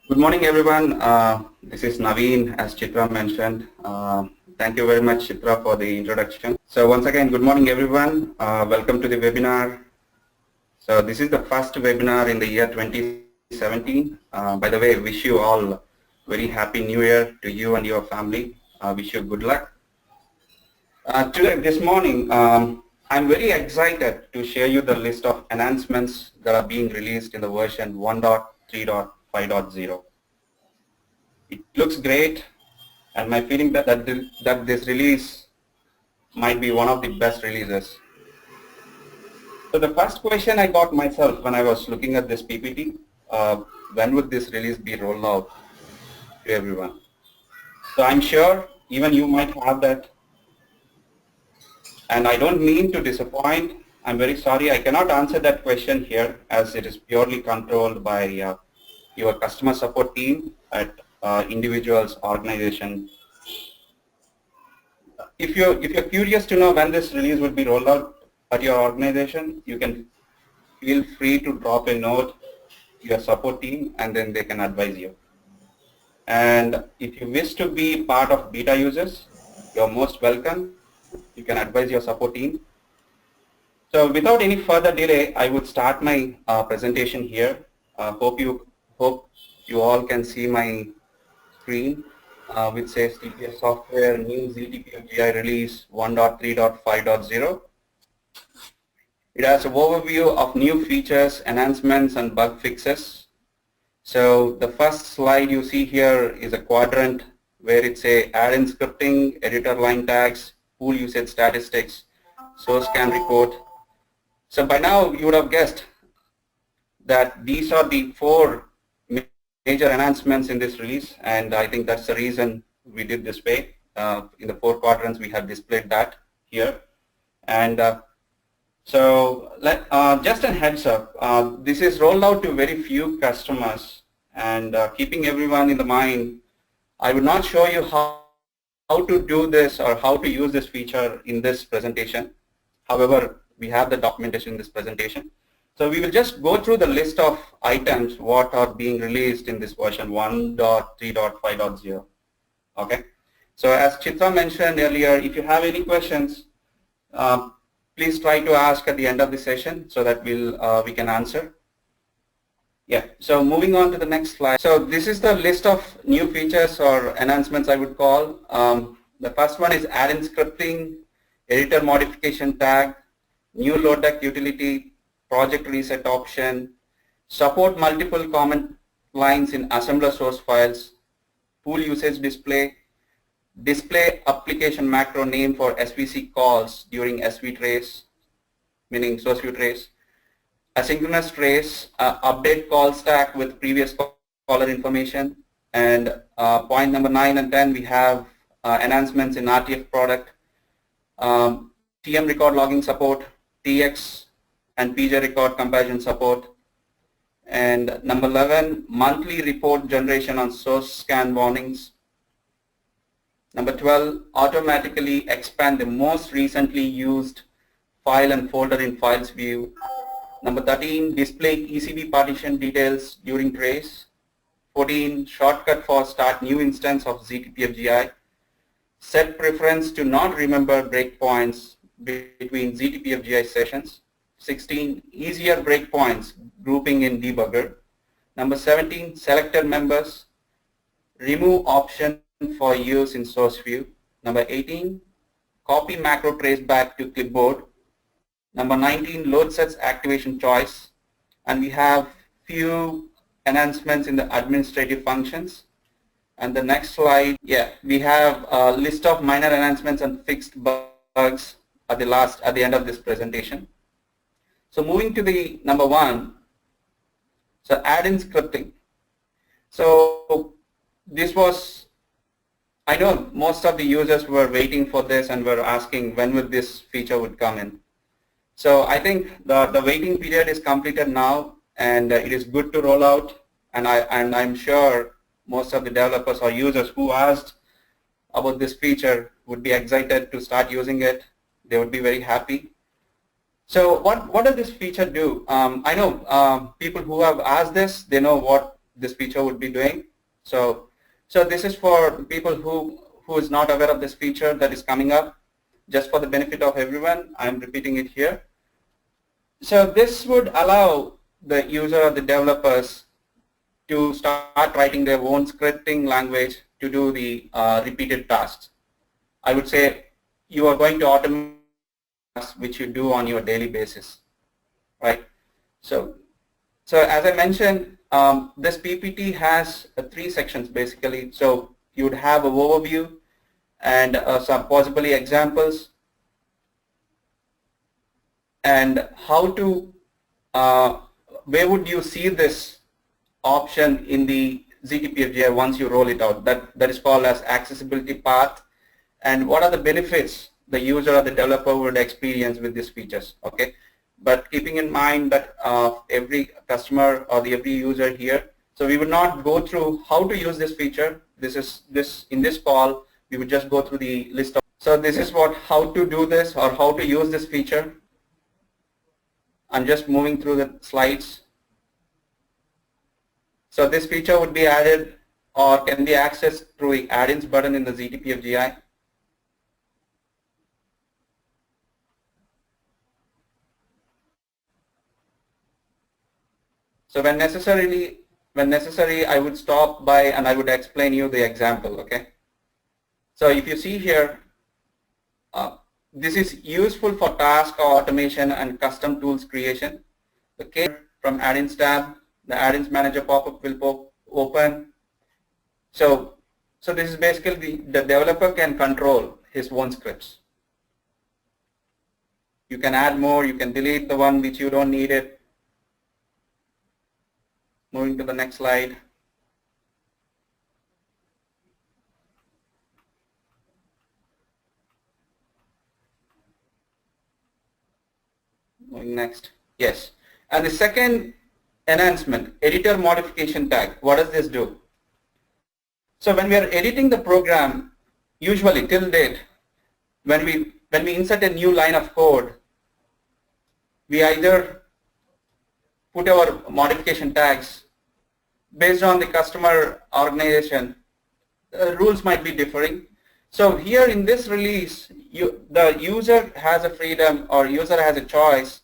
Good morning, everyone. This is Naveen, as Chitra mentioned. Thank you very much, Chitra, for the introduction. So once again, good morning, everyone. Welcome to the webinar. So this is the first webinar in the year 2017. By the way, wish you all very happy New Year to you and your family. Wish you good luck. Today, this morning, I'm very excited to share you the list of enhancements that are being released in the version 1.3.5.0. It looks great, and my feeling that this release might be one of the best releases. So the first question I got myself when I was looking at this PPT, when would this release be rolled out to everyone? So I'm sure even you might have that. And I don't mean to disappoint. I'm very sorry. I cannot answer that question here as it is purely controlled by your customer support team at individuals, organization. If you're curious to know when this release will be rolled out at your organization, you can feel free to drop a note to your support team and then they can advise you. And if you wish to be part of beta users, you're most welcome. You can advise your support team. So without any further delay, I would start my presentation here. Hope you all can see my screen, which says TPS software new zTPFGI release 1.3.5.0. It has an overview of new features, enhancements, and bug fixes. So the first slide you see here is a quadrant where it's a add-in scripting, editor line tags, pool usage statistics, source scan report. So by now you would have guessed that these are the four major enhancements in this release, and I think that's the reason we did this way. In the four quadrants we have displayed that here. And just a heads up, this is rolled out to very few customers, and keeping everyone in the mind, I will not show you how to do this or how to use this feature in this presentation. However, we have the documentation in this presentation. So we will just go through the list of items what are being released in this version 1.3.5.0. Okay. So as Chitra mentioned earlier, if you have any questions, please try to ask at the end of the session so that we can answer. Yeah, so moving on to the next slide. So this is the list of new features or enhancements I would call. The first one is add-in scripting, editor modification tag, new load deck utility, project reset option, support multiple comment lines in assembler source files, pool usage display, display application macro name for SVC calls during SV trace, meaning source view trace, asynchronous trace, update call stack with previous caller information, and point number 9 and 10 we have enhancements in RTF product, TM record logging support, TX and PJ record comparison support, and number 11 monthly report generation on source scan warnings. Number 12 automatically expand the most recently used file and folder in files view. Number 13, display ECB partition details during trace. 14, shortcut for start new instance of zTPFGI. Set preference to not remember breakpoints between zTPFGI sessions. 16, easier breakpoints grouping in debugger. Number 17, selected members. Remove option for use in source view. Number 18, copy macro trace back to clipboard. Number 19, load sets activation choice, and we have few enhancements in the administrative functions. And the next slide, yeah, we have a list of minor enhancements and fixed bugs at the end of this presentation. So moving to the number 1, so add-in scripting. So this was, I know most of the users were waiting for this and were asking when would this feature would come in. So I think the waiting period is completed now, and it is good to roll out, and I'm sure most of the developers or users who asked about this feature would be excited to start using it. They would be very happy. So what does this feature do? I know people who have asked this, they know what this feature would be doing. So this is for people who is not aware of this feature that is coming up. Just for the benefit of everyone, I'm repeating it here. So this would allow the user or the developers to start writing their own scripting language to do the repeated tasks. I would say you are going to automate tasks which you do on your daily basis, right? So as I mentioned, this PPT has 3 sections basically. So you would have an overview and some possibly examples, and how to, where would you see this option in the zTPFGI once you roll it out. That is called as accessibility path, and what are the benefits the user or the developer would experience with these features. Okay, but keeping in mind that every customer or every user here, so we would not go through how to use this feature. In this call we would just go through the list of, so this is how to do this or how to use this feature. I'm just moving through the slides. So this feature would be added or can be accessed through the add-ins button in the zTPFGI. So when necessary, I would stop by and I would explain you the example. Okay. So if you see here, this is useful for task automation and custom tools creation. Okay. From add-ins tab, the add-ins manager pop-up will open. So this is basically the developer can control his own scripts. You can add more, you can delete the one which you don't need it. Moving to the next slide. Moving next. Yes. And the second enhancement, editor modification tag. What does this do? So when we are editing the program, usually till date, when we insert a new line of code, we either put our modification tags based on the customer organization. Rules might be differing. So here in this release, the user has a freedom or user has a choice.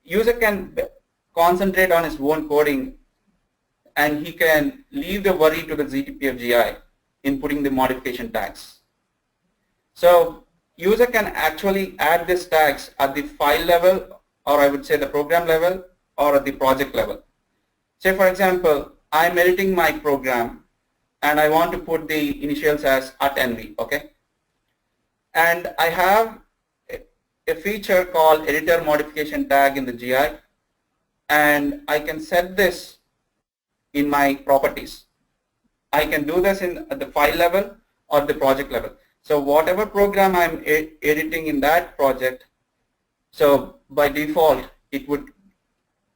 User can concentrate on his own coding and he can leave the worry to the zTPFGI in putting the modification tags. So user can actually add these tags at the file level, or I would say the program level, or at the project level. Say for example, I'm editing my program and I want to put the initials as attendee, okay? And I have a feature called editor modification tag in the GI, and I can set this in my properties. I can do this at the file level or the project level. So whatever program I'm editing in that project, so by default it would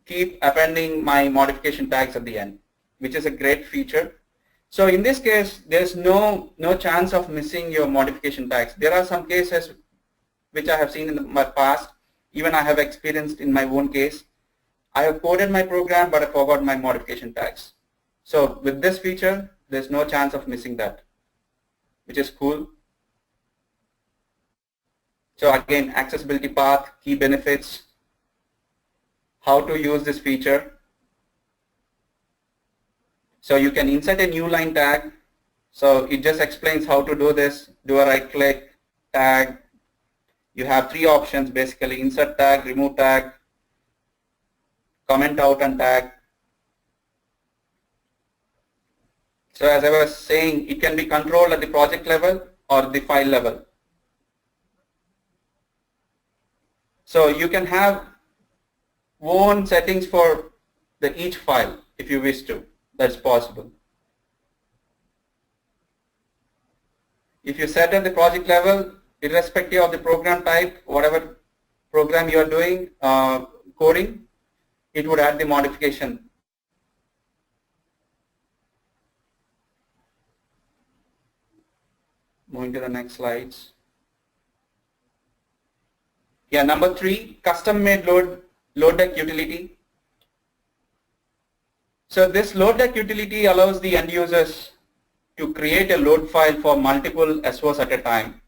keep appending my modification tags at the end, which is a great feature. So in this case, there's no chance of missing your modification tags. There are some cases which I have seen in my past, even I have experienced in my own case. I have coded my program, but I forgot my modification tags. So with this feature, there's no chance of missing that, which is cool. So again, accessibility path, key benefits, how to use this feature. So you can insert a new line tag. So it just explains how to do this. Do a right click, tag. You have 3 options basically: insert tag, remove tag, comment out and tag. So as I was saying, it can be controlled at the project level or the file level. So you can have own settings for each file if you wish to. That's possible. If you set at the project level, irrespective of the program type, whatever program you are doing, coding, it would add the modification. Moving to the next slides. Yeah, number 3, custom made load deck utility. So this load deck utility allows the end users to create a load file for multiple SOs at a time.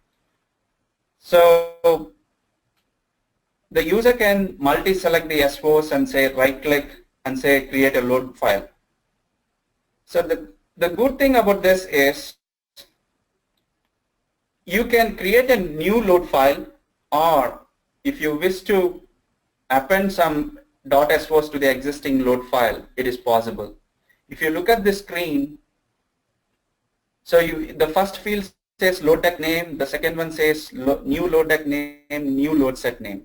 So the user can multi-select the SOs and say right-click and say create a load file. So the good thing about this is you can create a new load file, or if you wish to append some .SOs to the existing load file, it is possible. If you look at the screen, so the first field says load deck name, the second one says new load deck name, new load set name.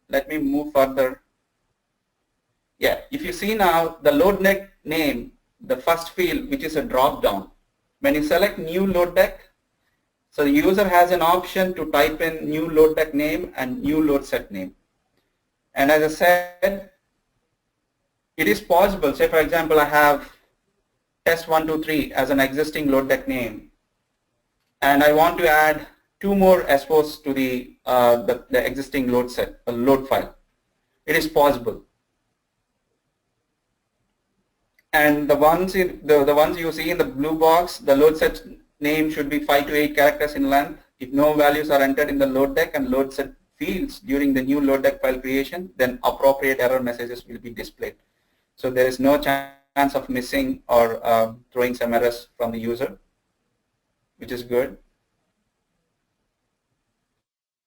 Let me move further. Yeah, if you see now the load deck name, the first field, which is a drop down, when you select new load deck, so the user has an option to type in new load deck name and new load set name. And as I said, it is possible. Say for example, I have test123 as an existing load deck name, and I want to add 2 more SOs to the existing load file. It is possible. And the ones you see in the blue box, the load set name should be 5 to 8 characters in length. If no values are entered in the load deck and load set fields during the new load deck file creation, then appropriate error messages will be displayed. So there is no chance of missing or throwing some errors from the user, which is good.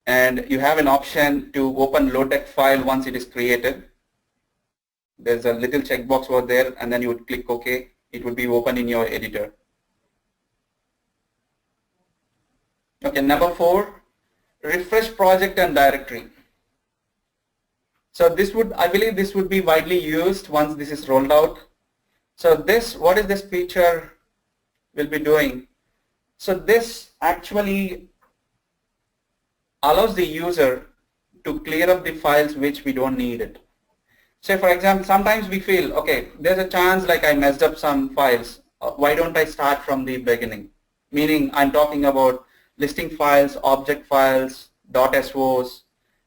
And you have an option to open load deck file once it is created. There's a little checkbox over there, and then you would click OK. It would be open in your editor. Okay, number 4, refresh project and directory. So this would, I believe this would be widely used once this is rolled out. So this, what is this feature will be doing? So this actually allows the user to clear up the files which we don't need it. Say for example, sometimes we feel, okay, there's a chance like I messed up some files. Why don't I start from the beginning? Meaning I'm talking about listing files, object files, .SOs,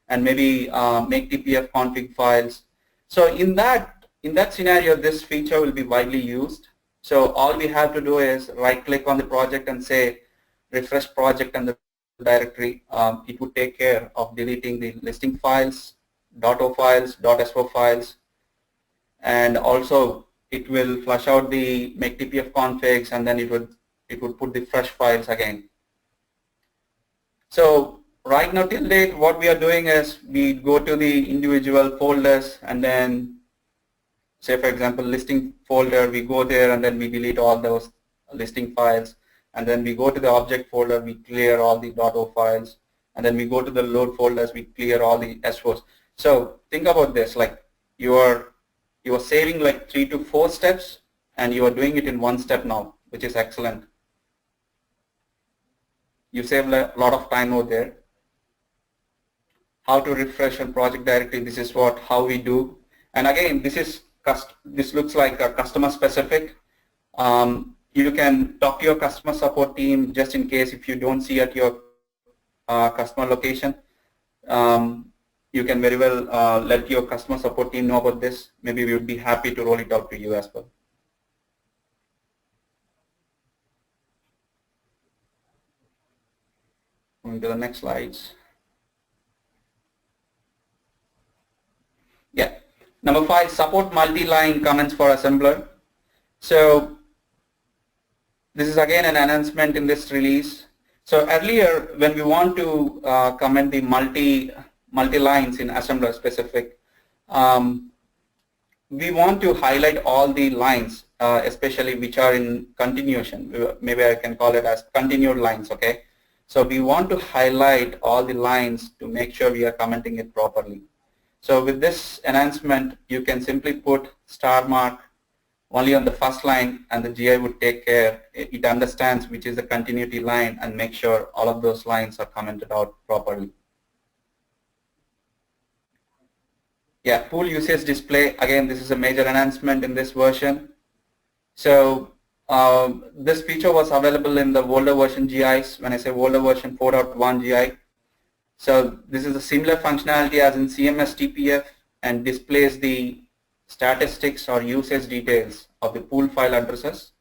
and maybe make TPF config files. So in that scenario, this feature will be widely used. So all we have to do is right click on the project and say refresh project and the directory. It would take care of deleting the listing files, .o files, .so files, and also it will flush out the make TPF configs, and then it would put the fresh files again. So right now till date, what we are doing is we go to the individual folders, and then say for example listing folder, we go there and then we delete all those listing files, and then we go to the object folder, we clear all the .o files, and then we go to the load folders, we clear all the SOs. So think about this, like you are saving like 3 to 4 steps, and you are doing it in 1 step now, which is excellent. You save a lot of time over there. How to refresh a project directory, this is how we do. And again, this looks like a customer specific. You can talk to your customer support team just in case if you don't see at your customer location. You can very well let your customer support team know about this. Maybe we would be happy to roll it out to you as well. Moving to the next slides. Yeah. Number 5, support multi-line comments for assembler. So this is again an enhancement in this release. So earlier, when we want to comment the multi-lines in assembler specific, we want to highlight all the lines, especially which are in continuation. Maybe I can call it as continued lines, okay? So we want to highlight all the lines to make sure we are commenting it properly. So with this enhancement, you can simply put star mark only on the first line, and the GI would take care. It understands which is the continuity line and make sure all of those lines are commented out properly. Yeah, pool usage display. Again, this is a major enhancement in this version. So this feature was available in the older version GIs. When I say older version 4.1 GI. So this is a similar functionality as in CMS TPF and displays the statistics or usage details of the pool file addresses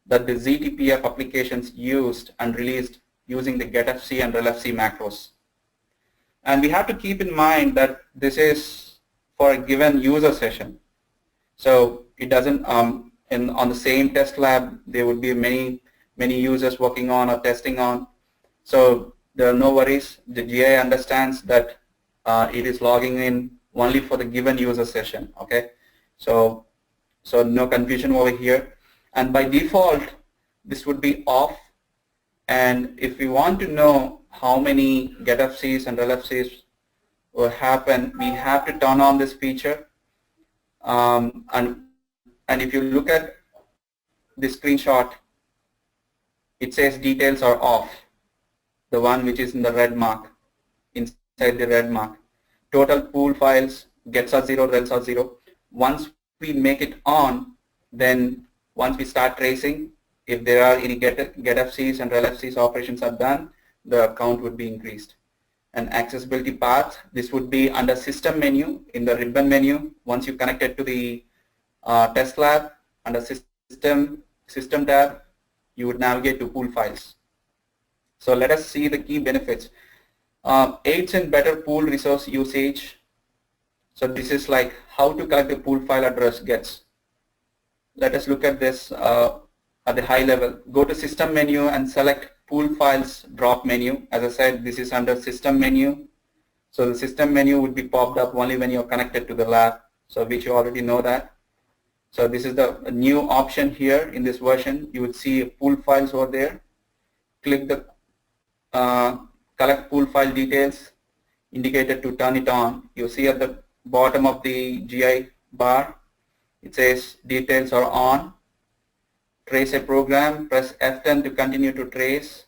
that the zTPF applications used and released using the getFC and relFC macros. And we have to keep in mind that this is for a given user session. So it doesn't, on the same test lab, there would be many users working on or testing on. So there are no worries. The GI understands that it is logging in only for the given user session. Okay, so no confusion over here. And by default, this would be off. And if we want to know how many getFCs and relFCs will happen, we have to turn on this feature. And if you look at the screenshot, it says details are off, the one which is in the red mark, inside the red mark. Total pool files, gets are 0, rels are 0. Once we make it on, then once we start tracing, if there are any getFCs and relFCs operations are done, the count would be increased. And accessibility path, this would be under system menu in the ribbon menu. Once you connect it to the test lab, under system tab, you would navigate to pool files. So let us see the key benefits. Aids in better pool resource usage. So this is like how to collect the pool file address gets. Let us look at this at the high level. Go to system menu and select pool files drop menu. As I said, this is under system menu. So the system menu would be popped up only when you're connected to the lab, so which you already know that. So this is the new option here in this version. You would see pool files over there. Click the collect pool file details indicated to turn it on. You see at the bottom of the GI bar, it says details are on. Trace a program, press F10 to continue to trace.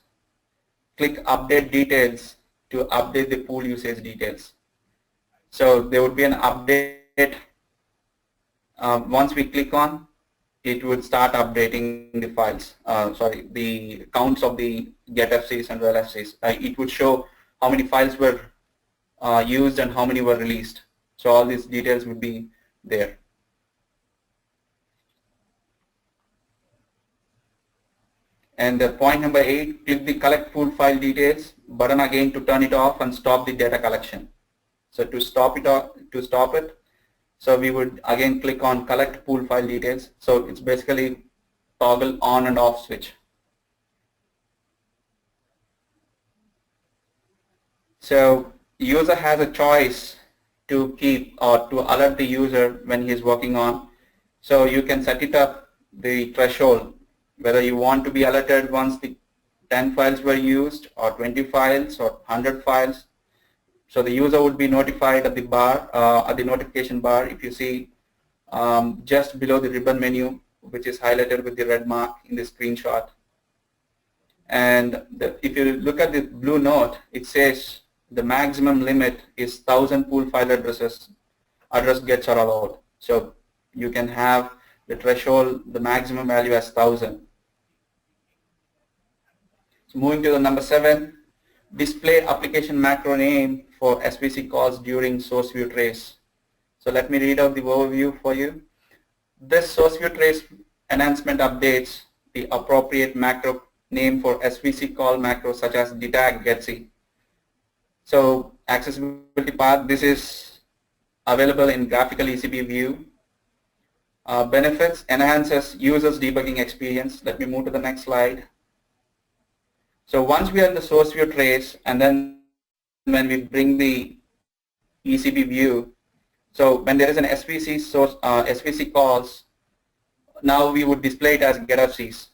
Click update details to update the pool usage details. So there would be an update. Once we click on, it would start updating the files, the counts of the getFCs and relFCs. It would show how many files were used and how many were released. So all these details would be there. And point number 8, click the collect pool file details button again to turn it off and stop the data collection. So to stop it, so we would again click on collect pool file details. So it's basically toggle on and off switch. So user has a choice to keep or to alert the user when he is working on. So you can set it up the threshold, whether you want to be alerted once the 10 files were used or 20 files or 100 files. So the user would be notified at the bar, at the notification bar, if you see just below the ribbon menu, which is highlighted with the red mark in the screenshot. And if you look at the blue note, it says the maximum limit is 1,000 pool file addresses. Address gets are allowed. So you can have the threshold, the maximum value as 1,000. So moving to the number 7, display application macro name for SVC calls during source view trace. So let me read out the overview for you. This source view trace enhancement updates the appropriate macro name for SVC call macros such as detag getC. So accessibility path, this is available in graphical ECB view. Benefits, enhances users debugging experience. Let me move to the next slide. So once we are in the source view trace, and then when we bring the ECB view, so when there is an SVC source, SVC calls, now we would display it as getFCs,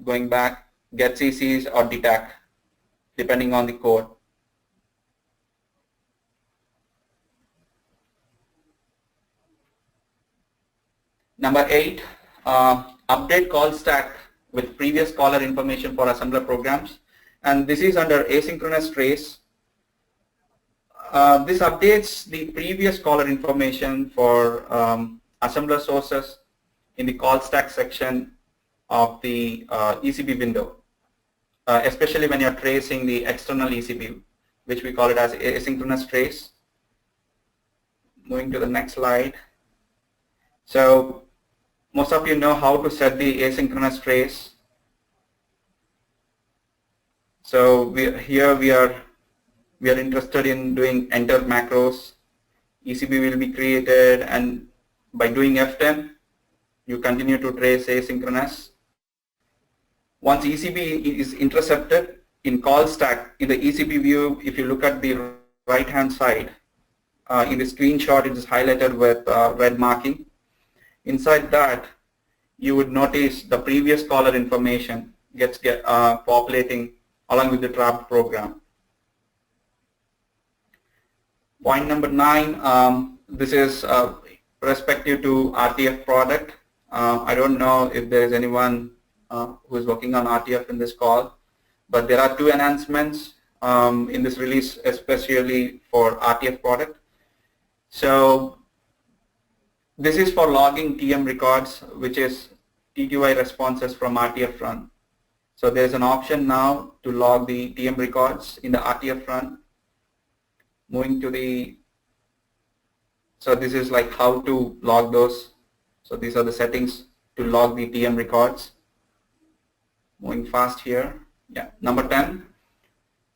going back, getCCs or detag, depending on the code. Number 8, update call stack with previous caller information for assembler programs, and this is under asynchronous trace. This updates the previous caller information for assembler sources in the call stack section of the ECB window, especially when you're tracing the external ECB, which we call it as asynchronous trace. Moving to the next slide. So most of you know how to set the asynchronous trace. So here we are interested in doing enter macros. ECB will be created, and by doing F10, you continue to trace asynchronous. Once ECB is intercepted in call stack, in the ECB view, if you look at the right hand side, in the screenshot it is highlighted with red marking. Inside that, you would notice the previous caller information gets populating along with the trapped program. Point number 9, this is respective to RTF product. I don't know if there is anyone who is working on RTF in this call, but there are 2 enhancements in this release, especially for RTF product. So this is for logging TM records, which is TTY responses from RTF run. So there's an option now to log the TM records in the RTF run. Moving to the, so this is like how to log those. So these are the settings to log the TM records. Moving fast here. Yeah, number 10.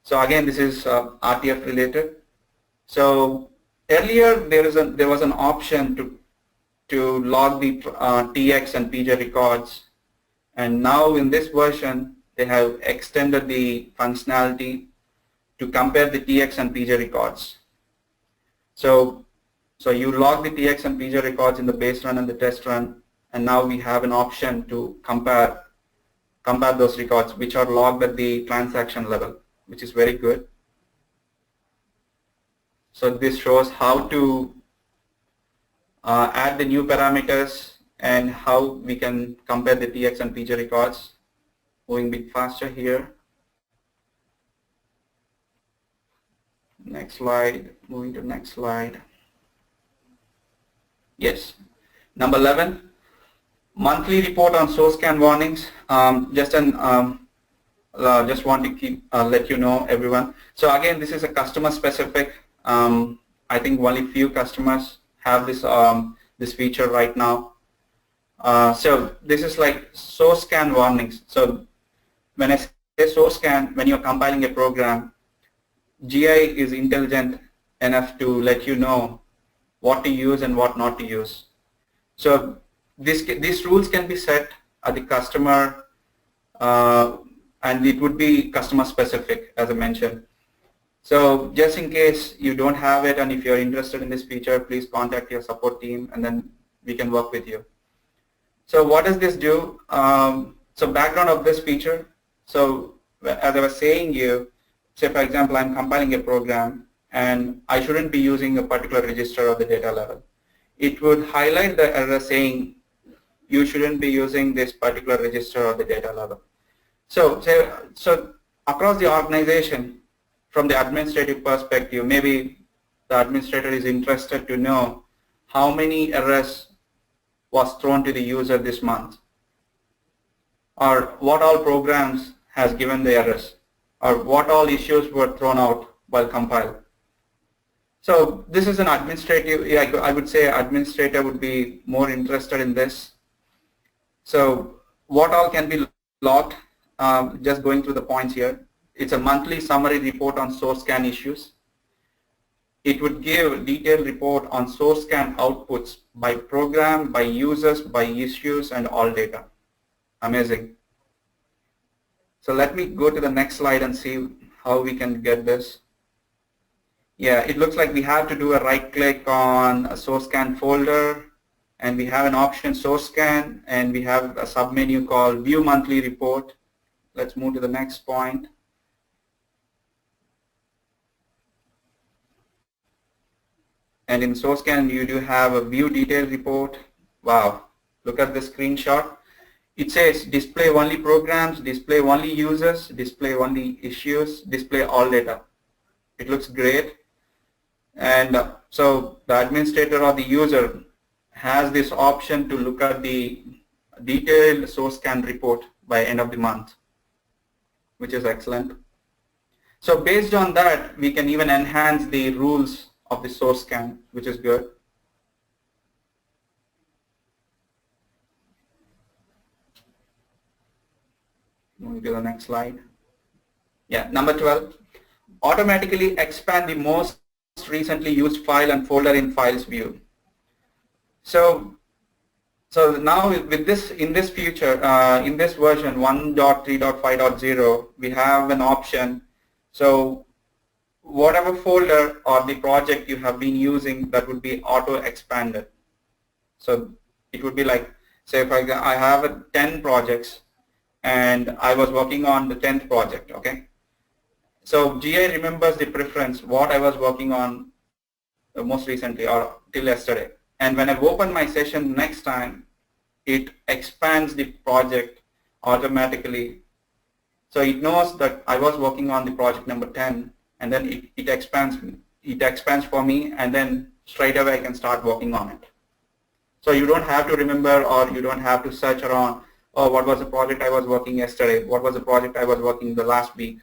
So again, this is RTF related. So earlier there was an option to log the TX and PJ records, and now in this version they have extended the functionality to compare the TX and PJ records. So you log the TX and PJ records in the base run and the test run, and now we have an option to compare those records which are logged at the transaction level, which is very good. So this shows how to add the new parameters and how we can compare the TX and PJ records. Moving a bit faster here. Next slide, moving to next slide. Yes, number 11, monthly report on source scan warnings. Just want to let you know, everyone. So again, this is a customer specific. I think only few customers have this feature right now. So this is like source scan warnings. So when I say source scan, when you're compiling a program, GI is intelligent enough to let you know what to use and what not to use. So these rules can be set at the customer, and it would be customer specific, as I mentioned. So just in case you don't have it, and if you're interested in this feature, please contact your support team and then we can work with you. So what does this do? So background of this feature. So as I was saying you, say for example, I'm compiling a program and I shouldn't be using a particular register or the data level. It would highlight the error saying you shouldn't be using this particular register or the data level. So across the organization, from the administrative perspective, maybe the administrator is interested to know how many errors was thrown to the user this month, or what all programs has given the errors, or what all issues were thrown out while compiled. So this is an administrative, I would say administrator would be more interested in this. So what all can be logged, just going through the points here. It's a monthly summary report on source scan issues. It would give a detailed report on source scan outputs by program, by users, by issues, and all data. Amazing. So let me go to the next slide and see how we can get this. Yeah, it looks like we have to do a right click on a source scan folder, and we have an option source scan, and we have a submenu called view monthly report. Let's move to the next point. And in source scan, you do have a view detailed report. Wow, look at the screenshot. It says display only programs, display only users, display only issues, display all data. It looks great. And so the administrator or the user has this option to look at the detailed source scan report by end of the month, which is excellent. So based on that, we can even enhance the rules of the source scan, which is good. Moving to the next slide. Yeah, number 12, automatically expand the most recently used file and folder in files view. So now with this, in this feature, in this version 1.3.5.0, we have an option. So whatever folder or the project you have been using, that would be auto expanded. So it would be like, say for example, I have 10 projects and I was working on the 10th project, okay? So GI remembers the preference, what I was working on most recently or till yesterday. And when I open my session next time, it expands the project automatically. So it knows that I was working on the project number 10, and then it expands for me, and then straight away I can start working on it. So you don't have to remember, or you don't have to search around, oh, what was the project I was working yesterday? What was the project I was working the last week?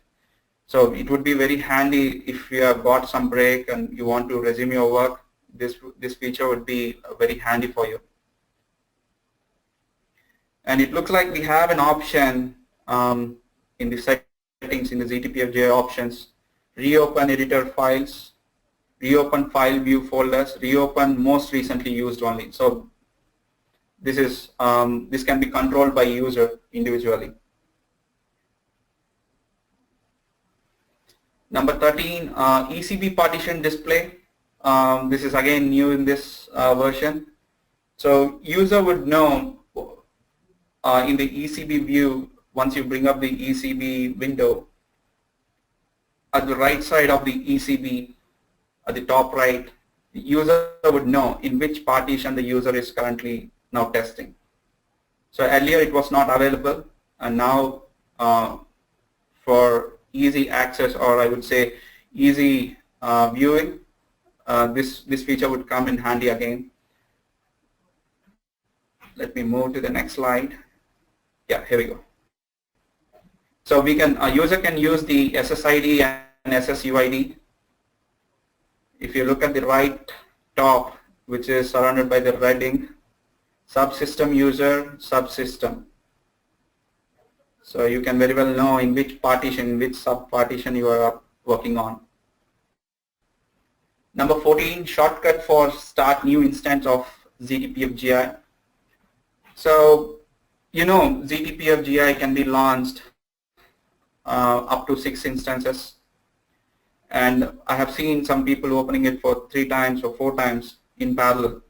So it would be very handy if you have got some break and you want to resume your work. This feature would be very handy for you. And it looks like we have an option in the settings, in the zTPFGI options, reopen editor files, reopen file view folders, reopen most recently used only. So this is this can be controlled by user individually. Number 13, ECB Partition Display. This is again new in this version. So user would know in the ECB view, once you bring up the ECB window, at the right side of the ECB, at the top right, the user would know in which partition the user is currently now testing. So earlier it was not available, and now for easy access, or I would say easy viewing, this feature would come in handy again. Let me move to the next slide. Yeah, here we go. So we can, a user can use the SSID and SSUID. If you look at the right top, which is surrounded by the red ink, subsystem user, subsystem. So you can very well know in which partition, in which sub-partition you are working on. Number 14, shortcut for start new instance of zTPFGI. So, you know, zTPFGI can be launched up to 6 instances. And I have seen some people opening it for 3 times or 4 times in parallel.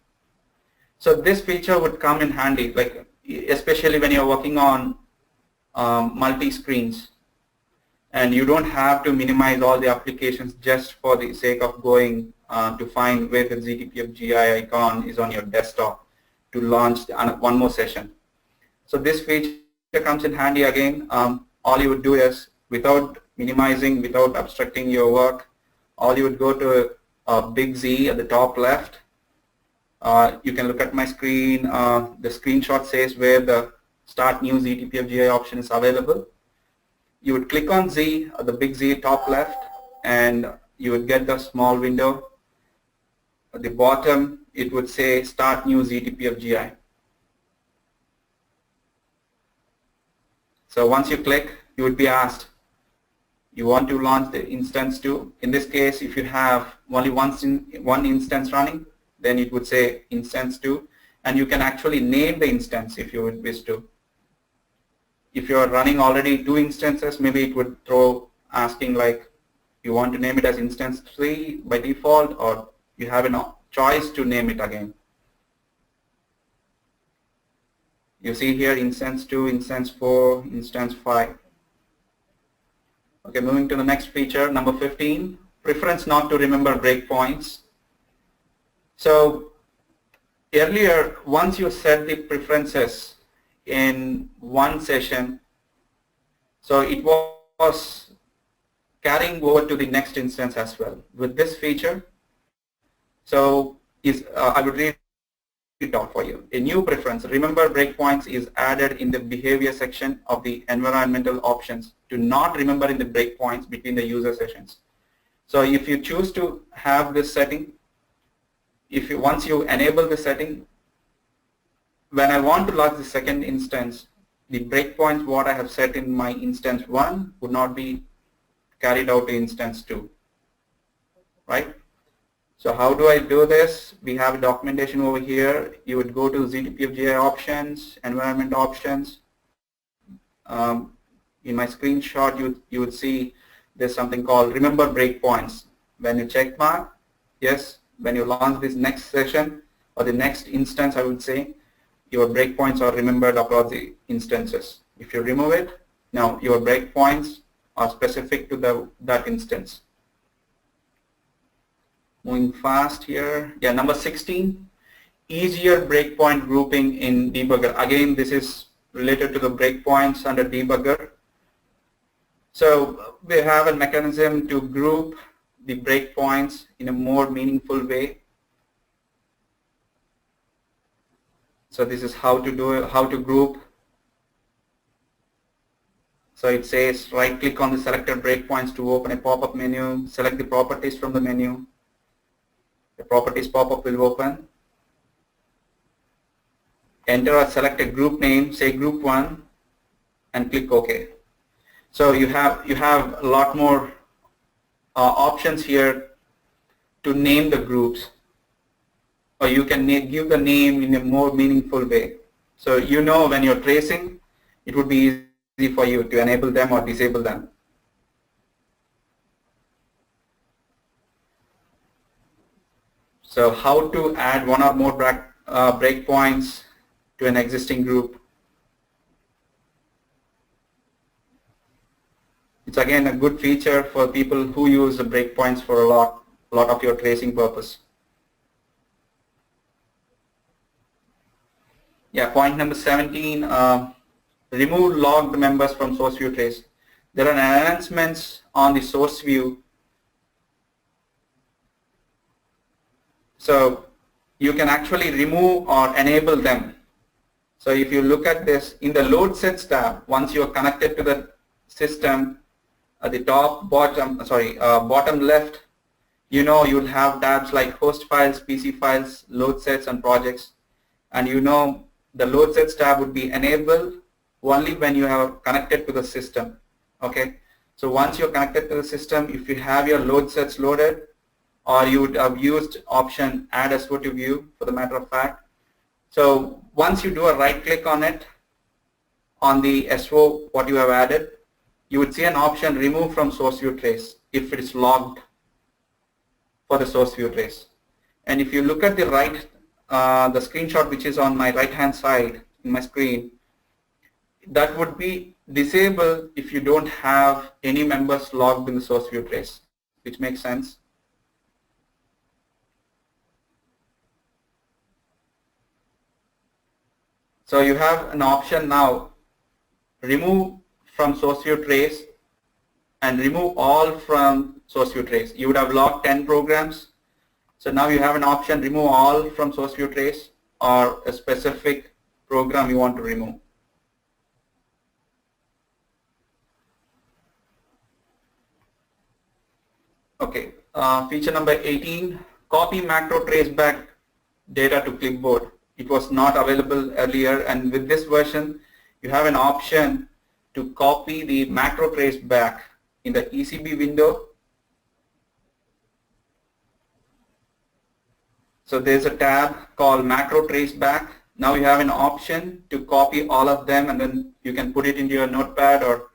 So this feature would come in handy, like especially when you're working on multi-screens, and you don't have to minimize all the applications just for the sake of going to find where the zTPFGI icon is on your desktop to launch one more session. So this feature comes in handy again. All you would do is, without minimizing, without obstructing your work, all you would go to a big Z at the top left. You can look at my screen. The screenshot says where the Start New zTPFGI option is available. You would click on Z, the big Z top left, and you would get the small window. At the bottom, it would say Start New zTPFGI. So once you click, you would be asked, you want to launch the instance too. In this case, if you have only one instance running, then it would say instance 2, and you can actually name the instance if you would wish to. If you are running already 2 instances, maybe it would throw asking like, you want to name it as instance 3 by default, or you have a choice to name it again. You see here instance 2, instance 4, instance 5. Okay, moving to the next feature, number 15, preference not to remember breakpoints. So earlier, once you set the preferences in one session, so it was carrying over to the next instance as well. With this feature, so I would read it out for you. A new preference, remember breakpoints, is added in the behavior section of the environmental options to not remember in the breakpoints between the user sessions. So if you choose to have this setting, once you enable the setting, when I want to launch the second instance, the breakpoints what I have set in my instance 1 would not be carried out to instance 2, right? So how do I do this? We have documentation over here. You would go to zTPFGI options, environment options. In my screenshot, you would see there's something called remember breakpoints. When you check mark, yes, when you launch this next session or the next instance, I would say, your breakpoints are remembered across the instances. If you remove it, now your breakpoints are specific to that instance. Moving fast here. Yeah, number 16, easier breakpoint grouping in debugger. Again, this is related to the breakpoints under debugger. So we have a mechanism to group the breakpoints in a more meaningful way. So this is how to do it, how to group. So it says right click on the selected breakpoints to open a pop-up menu, select the properties from the menu. The properties pop-up will open. Enter or select a group name, say group 1, and click OK. So you have a lot more options here to name the groups, or you can give the name in a more meaningful way. So you know when you're tracing, it would be easy for you to enable them or disable them. So how to add one or more breakpoints to an existing group. It's again a good feature for people who use the breakpoints for a lot of your tracing purpose. Yeah, point number 17, remove logged members from source view trace. There are enhancements on the source view. So you can actually remove or enable them. So if you look at this in the load sets tab, once you are connected to the system, at the bottom left, you'll have tabs like host files, PC files, load sets, and projects. And the load sets tab would be enabled only when you are connected to the system. Okay. So once you're connected to the system, if you have your load sets loaded, or you would have used option add SO to view, for the matter of fact. So once you do a right click on it, on the SO what you have added, you would see an option remove from source view trace if it is logged for the source view trace. And if you look at the the screenshot which is on my right hand side in my screen, that would be disabled if you don't have any members logged in the source view trace, which makes sense. So you have an option now, remove from source view trace and remove all from source view trace. You would have logged 10 programs. So now you have an option, remove all from source view trace, or a specific program you want to remove. Okay, feature number 18, copy macro traceback data to clipboard. It was not available earlier, and with this version, you have an option to copy the macro traceback in the ECB window. So there's a tab called macro traceback. Now you have an option to copy all of them, and then you can put it into your notepad or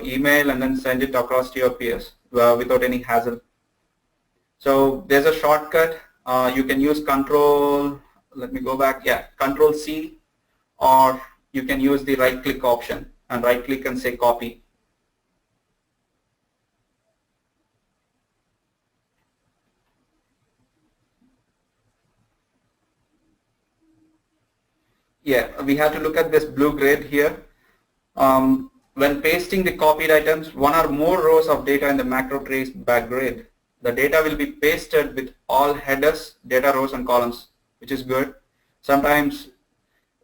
email and then send it across to your peers without any hassle. So there's a shortcut. You can use control, let me go back, yeah, control C, or you can use the right click option and right click and say copy. Yeah, we have to look at this blue grid here. When pasting the copied items, one or more rows of data in the macro traceback grid, the data will be pasted with all headers, data rows, and columns, which is good. Sometimes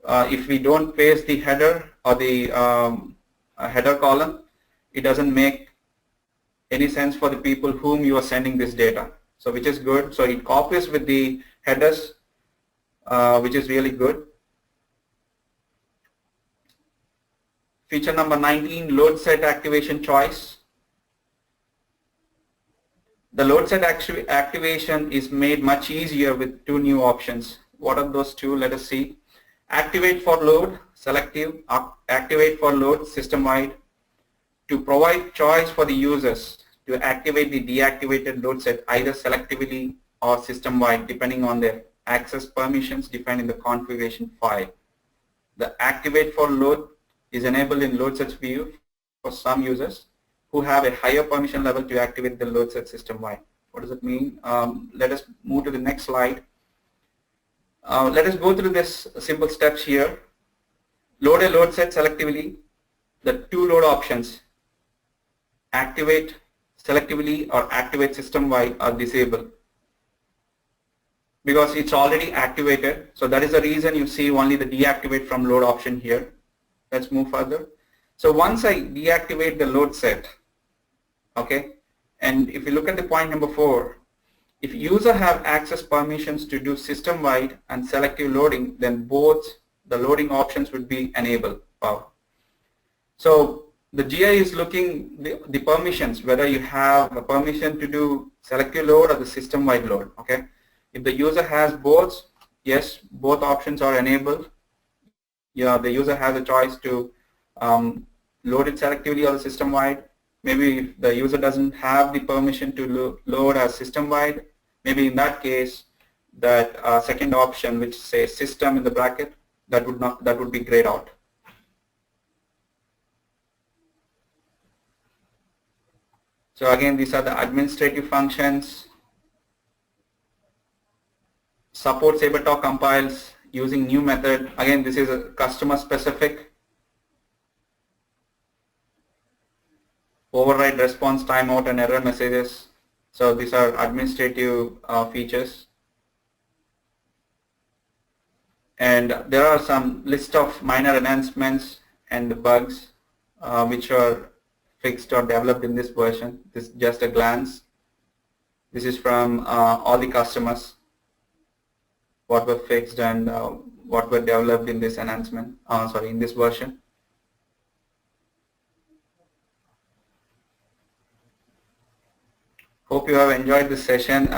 if we don't paste the header or the header column, it doesn't make any sense for the people whom you are sending this data. So which is good. So it copies with the headers, which is really good. Feature number 19, load set activation choice. The load set activation is made much easier with two new options. What are those two? Let us see. Activate for load, selective, activate for load, system-wide, to provide choice for the users to activate the deactivated load set either selectively or system-wide depending on their access permissions defined in the configuration file. The activate for load is enabled in load sets view for some users who have a higher permission level to activate the load set system-wide. What does it mean? Let us move to the next slide. Let us go through this simple steps here. Load a load set selectively. The two load options, activate selectively or activate system-wide, are disabled because it's already activated. So that is the reason you see only the deactivate from load option here. Let's move further. So once I deactivate the load set, okay, and if you look at the point number 4, if user have access permissions to do system-wide and selective loading, then both the loading options would be enabled. Wow. So the GI is looking the permissions, whether you have a permission to do selective load or the system-wide load. Okay. If the user has both, yes, both options are enabled. Yeah, the user has a choice to load it selectively or system-wide. Maybe if the user doesn't have the permission to load as system-wide, maybe in that case, that second option, which says system in the bracket, that would be grayed out. So again, these are the administrative functions. Support Sabertalk compiles using new method. Again, this is a customer specific. Override response timeout and error messages. So these are administrative features. And there are some list of minor enhancements and bugs which are fixed or developed in this version. This is just a glance. This is from all the customers, what were fixed and what were developed in this enhancement, in this version. Hope you have enjoyed this session.